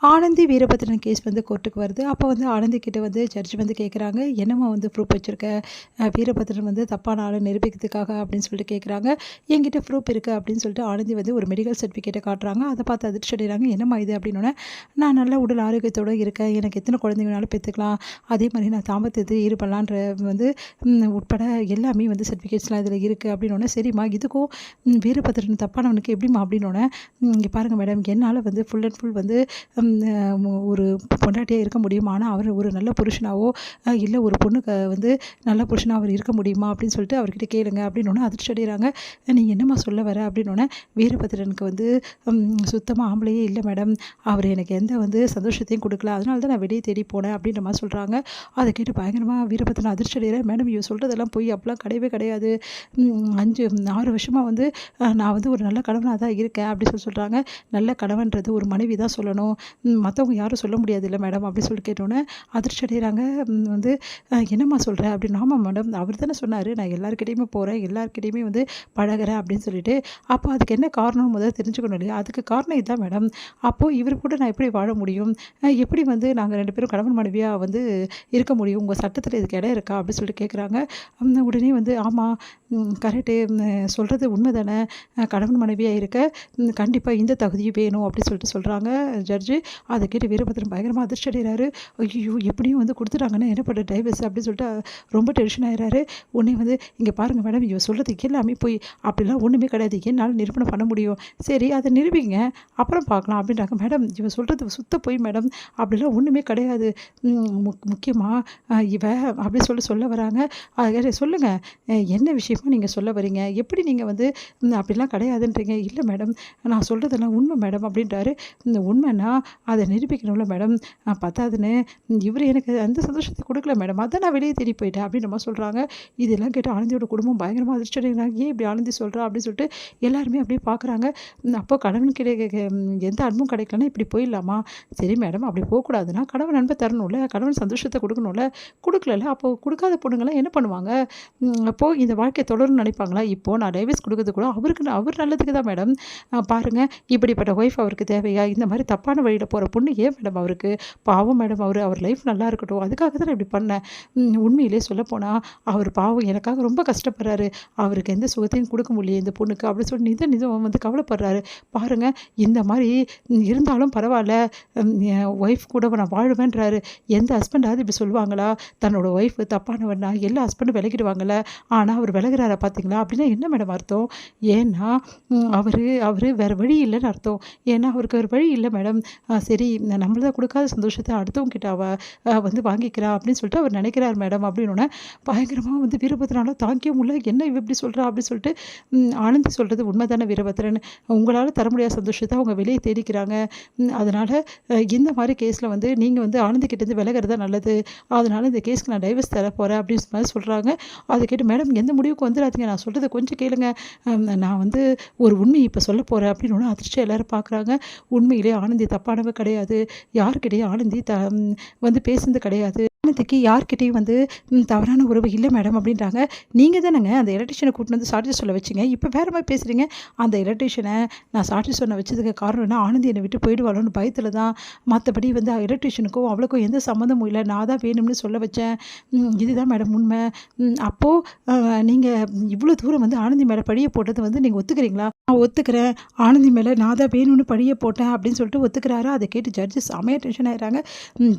Anandhi Veerabhadran case வந்து கோர்ட்டுக்கு வருது. அப்போ வந்து ஆனந்தி கிட்ட வந்து ஜட்ஜ் வந்து கேட்குறாங்க, என்னம்மா வந்து ப்ரூஃப் வச்சுருக்க வீரபத்ரன் வந்து தப்பான ஆளை நிரூபிக்கிறதுக்காக அப்படின்னு சொல்லிட்டு கேட்குறாங்க. என்கிட்ட ப்ரூஃப் இருக்குது அப்படின்னு சொல்லிட்டு ஆனந்தி வந்து ஒரு மெடிக்கல் சர்டிஃபிகேட்டை காட்டுறாங்க. அதை பார்த்து அதிர்ச்சி அடைகிறாங்க. என்னம்மா இது அப்படின்னோடனே, நான் நல்ல உடல் ஆரோக்கியத்தோடு இருக்கேன், எனக்கு எத்தனை குழந்தைங்கனாலும் பெற்றுக்கலாம், அதே மாதிரி நான் தாம்பத்தியத்தை ஈடுபடலான்ற வந்து உட்பட எல்லாமே வந்து சர்டிஃபிகேட்ஸ்லாம் இதில் இருக்குது அப்படின்னோடனே, சரிம்மா இதுக்கும் வீரபத்ரன் தப்பானவனுக்கு எப்படிம்மா அப்படின்னோடனே, இங்கே பாருங்கள் மேடம், என்னால் வந்து ஃபுல் அண்ட் ஃபுல் வந்து ஒரு பொண்டாட்டியாக இருக்க முடியுமா, ஆனால் அவர் ஒரு நல்ல புருஷனாவோ இல்லை ஒரு பொண்ணுக்கு வந்து நல்ல புருஷனாக அவர் இருக்க முடியுமா அப்படின்னு சொல்லிட்டு அவர்கிட்ட கேளுங்க அப்படின்னோடனே அதிர்ச்சி அடைகிறாங்க. நீங்கள் என்னம்மா சொல்ல வர அப்படின்னோடனே, வீரபத்ரனுக்கு வந்து சுத்தமாக ஆம்பளையே இல்லை மேடம், அவர் எனக்கு எந்த வந்து சந்தோஷத்தையும் கொடுக்கல, அதனால தான் நான் வெளியே தேடி போனேன் அப்படின்ற மாதிரி சொல்கிறாங்க. அதை கேட்டு பயங்கரமாக வீரபத்ரன் அதிர்ச்சி அடைகிறேன். மேடம் இவ சொல்கிறதெல்லாம் போய் அப்போலாம் கிடையவே கிடையாது, 5-6 வருஷமாக வந்து நான் வந்து ஒரு நல்ல கணவனாக தான் இருக்கேன் அப்படி சொல்கிறாங்க. நல்ல கணவன்றது ஒரு மனைவி தான் சொல்லணும், மற்றவங்க யாரும் சொல்ல முடியாது இல்லை மேடம் அப்படி சொல்லி கேட்டோன்னே அதிர்ச்சி அடைகிறாங்க. வந்து என்னம்மா சொல்கிறேன் அப்படின்னு. ஆமாம் மேடம், அவர் தானே சொன்னார் நான் எல்லாருக்கிட்டையுமே போகிறேன், எல்லாருக்கிட்டையுமே வந்து பழகிறேன் அப்படின்னு சொல்லிட்டு. அப்போ அதுக்கு என்ன காரணம் முதல்ல தெரிஞ்சுக்கணும் இல்லையா? அதுக்கு காரணம் இதுதான் மேடம். அப்போது இவர் கூட நான் எப்படி வாழ முடியும், எப்படி வந்து நாங்கள் 2 பேரும் கணவன் மனைவியாக வந்து இருக்க முடியும், உங்கள் சட்டத்தில் இதுக்கு இடம் இருக்கா அப்படின்னு சொல்லிட்டு கேட்குறாங்க. உடனே வந்து ஆமாம் கரெக்டு, சொல்கிறது உண்மை தானே, கணவன் மனைவியாக இருக்க கண்டிப்பாக இந்த தகுதியும் வேணும் அப்படி சொல்லிட்டு சொல்கிறாங்க ஜட்ஜு. அதை கேட்டு வீரபத்ரன் பயங்கரமாக அதிர்ச்சி அடைகிறாரு. ஐயோ எப்படியும் வந்து கொடுத்துட்டாங்கன்னா என்ன பண்ணுற டைவர்ஸ் அப்படின்னு சொல்லிட்டு ரொம்ப டென்ஷன் ஆகிறாரு. உடனே வந்து இங்கே பாருங்கள் மேடம், இவ சொல்கிறதுக்கு எல்லாமே போய் அப்படிலாம் ஒன்றுமே கிடையாது, என்னால் நிரூபணம் பண்ண முடியும், சரி அதை நிரூபிங்க அப்புறம் பார்க்கலாம் அப்படின்றாங்க. மேடம் இவ சொல்கிறது சுத்த போய் மேடம், அப்படிலாம் ஒன்றுமே கிடையாது, முக்கியமாக இவ அப்படி சொல்ல வராங்க. அதை சொல்லுங்கள் என்ன விஷயமா நீங்கள் சொல்ல வரீங்க, எப்படி நீங்கள் வந்து அப்படிலாம் கிடையாதுன்றீங்க. இல்லை மேடம் நான் சொல்கிறதெல்லாம் உண்மை மேடம் அப்படின்றாரு. இந்த உண்மைன்னா அதை நிரூபிக்கணும்ல மேடம், பத்தாதுன்னு இவர் எனக்கு அந்த சந்தோஷத்தை கொடுக்கல மேடம், அதான் நான் வெளியே தேடி போயிட்டேன் அப்படின்னு நம்ம சொல்கிறாங்க. இதெல்லாம் கேட்டு ஆனந்தியோட குடும்பம் பயங்கரமாக அதிர்ச்சி அடைகிறாங்க. ஏன் இப்படி ஆனந்தி சொல்கிறா அப்படின்னு சொல்லிட்டு எல்லாருமே அப்படியே பார்க்குறாங்க. அப்போ கணவன் எந்த அன்பும் கிடைக்கலன்னா இப்படி போயிடலாமா, சரி மேடம் அப்படி போகக்கூடாதுன்னா கணவன் அன்பை தரணும்ல, கணவன் சந்தோஷத்தை கொடுக்கணும்ல, கொடுக்கல அப்போது கொடுக்காத பொண்ணுங்களாம் என்ன பண்ணுவாங்க, அப்போது இந்த வாழ்க்கையை தொடரும்னு நினைப்பாங்களா? இப்போது நான் டைவர்ஸ் கொடுக்கறது கூட அவர் நல்லதுக்கு தான் மேடம். பாருங்கள் இப்படிப்பட்ட ஒய்ஃப் அவருக்கு தேவையா, இந்த மாதிரி தப்பான வழியில் போகிற பொண்ணு ஏன் மேடம் அவருக்கு, பாவம் மேடம், அவர் லைஃப் நல்லா இருக்கட்டும், அதுக்காக தான் இப்படி பண்ணேன். உண்மையிலே சொல்லப்போனால் அவர் பாவம் எனக்காக ரொம்ப கஷ்டப்படுறாரு, அவருக்கு எந்த சுகத்தையும் கொடுக்க முடியல இந்த பொண்ணுக்கு அப்படின்னு சொல்லி நிதம் வந்து கவலைப்படுறாரு. பாருங்கள் இந்த மாதிரி இருந்தாலும் பரவாயில்ல, ஒய்ஃப் கூட நான் வாழுவேன்றாரு. எந்த ஹஸ்பண்டாவது இப்படி சொல்லுவாங்களா, தன்னோட ஒய்ஃப் தப்பானவன்னா எல்லா ஹஸ்பண்டும் விலகிடுவாங்கள்ல, ஆனால் அவர் விலகிறாரா பார்த்தீங்களா, அப்படின்னா என்ன மேடம் அர்த்தம், ஏன்னா அவர் வேறு வழி இல்லைன்னு அர்த்தம், ஏன்னா அவருக்கு வேறு வழி இல்லை மேடம். சரி நம்மளதான் கொடுக்காத சந்தோஷத்தை அடுத்தவங்க கிட்ட வந்து வாங்கிக்கிறா அப்படின்னு சொல்லிட்டு அவர் நினைக்கிறார் மேடம் அப்படின்னோடனே பயங்கரமாக வந்து வீரபத்ரனால தாங்கிய முடியல. என்ன இவ இப்படி சொல்கிறா அப்படின்னு சொல்லிட்டு, ஆனந்தி சொல்கிறது உண்மை தானே வீரபத்ரன், உங்களால் தர முடியாத சந்தோஷத்தை அவங்க வெளியே தேடிக்கிறாங்க, அதனால் இந்த மாதிரி கேஸில் வந்து நீங்கள் வந்து ஆனந்தி கிட்டேருந்து விலகிறது தான் நல்லது, அதனால் இந்த கேஸ்க்கு நான் டைவர்ஸ் தர போகிறேன் அப்படின்னு மாதிரி சொல்கிறாங்க. அதை கேட்டு மேடம் எந்த முடிவுக்கு வந்துடாதீங்க, நான் சொல்கிறத கொஞ்சம் கேளுங்க, நான் வந்து ஒரு உண்மை இப்போ சொல்ல போகிறேன் அப்படின்னு ஒன்று அதிர்ச்சி எல்லோரும் பார்க்குறாங்க. உண்மையிலே ஆனந்தி தப்பானவ கிடையாது, யாருக்கிட்டையும் ஆனந்தி வந்து பேசுனது கிடையாது, ஆனந்திக்கு யார்கிட்டையும் வந்து தவறான உறவு இல்லை மேடம் அப்படின்றாங்க. நீங்கள் தானேங்க அந்த எலக்ட்ரிஷியனை கூட்டிட்டு வந்து சாட்சி சொல்ல வச்சிங்க, இப்போ வேறு மாதிரி பேசுகிறீங்க. அந்த எலக்ட்ரிஷியனை நான் சாட்சி சொன்ன வச்சதுக்கு காரணம் என்ன, ஆனந்தி என்னை விட்டு போயிடுவாளோன்னு பயத்தில் தான், மற்றபடி வந்து எலக்ட்ரிஷியனுக்கும் அவ்வளோக்கும் எந்த சம்மந்தமும் இல்லை, நான் தான் வேணும்னு சொல்ல வச்சேன், இதுதான் மேடம் உண்மை. அப்போது நீங்கள் இவ்வளோ தூரம் வந்து ஆனந்தி மேலே பழியை போட்டது வந்து நீங்கள் ஒத்துக்கிறீங்களா? நான் ஒத்துக்கிறேன், ஆனந்தி மேலே நான் தான் வேணும்னு பழியை போட்டேன் அப்படின்னு சொல்லிட்டு ஒத்துக்கிறாரு. அதை கேட்டு ஜட்ஜஸ் செமையாக டென்ஷன் ஆகிறாங்க.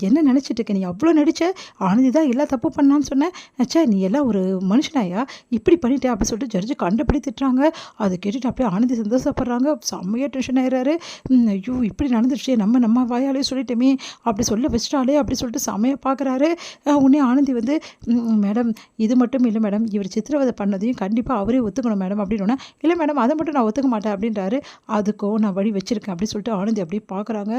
என்ன நினச்சிட்டு இருக்க, நீ அவ்வளோ நடிச்ச, ஆனந்தி தான் எல்லா தப்பு பண்ணான்னு சொன்னேன், அச்சா நீ எல்லாம் ஒரு மனுஷனாயா, இப்படி பண்ணிட்டேன் அப்படின்னு சொல்லிட்டு ஜட்ஜு கண்டபடி திட்டுறாங்க. அதை கேட்டுட்டு அப்படியே ஆனந்தி சந்தோஷப்படுறாங்க. செம்மையாக டென்ஷன் ஆகிறாரு. ஐயோ இப்படி நடந்துடுச்சே, நம்ம வாயாலே சொல்லிட்டோமே, அப்படி சொல்ல வச்சிட்டாலே அப்படி சொல்லிட்டு செம்மையாக பார்க்குறாரு. உடனே ஆனந்தி வந்து மேடம் இது மட்டும் இல்லை மேடம், இவர் சித்திரவதை பண்ணதையும் கண்டிப்பாக அவரே ஒத்துக்கணும் மேடம் அப்படின்னா, இல்லை மேடம் அதை மட்டும் நான் ஒத்துக்க மாட்டேன் அப்படின்றாரு. அதுக்கும் நான் வழி வச்சிருக்கேன் அப்படின்னு சொல்லிட்டு ஆனந்தி அப்படியே பார்க்குறாங்க.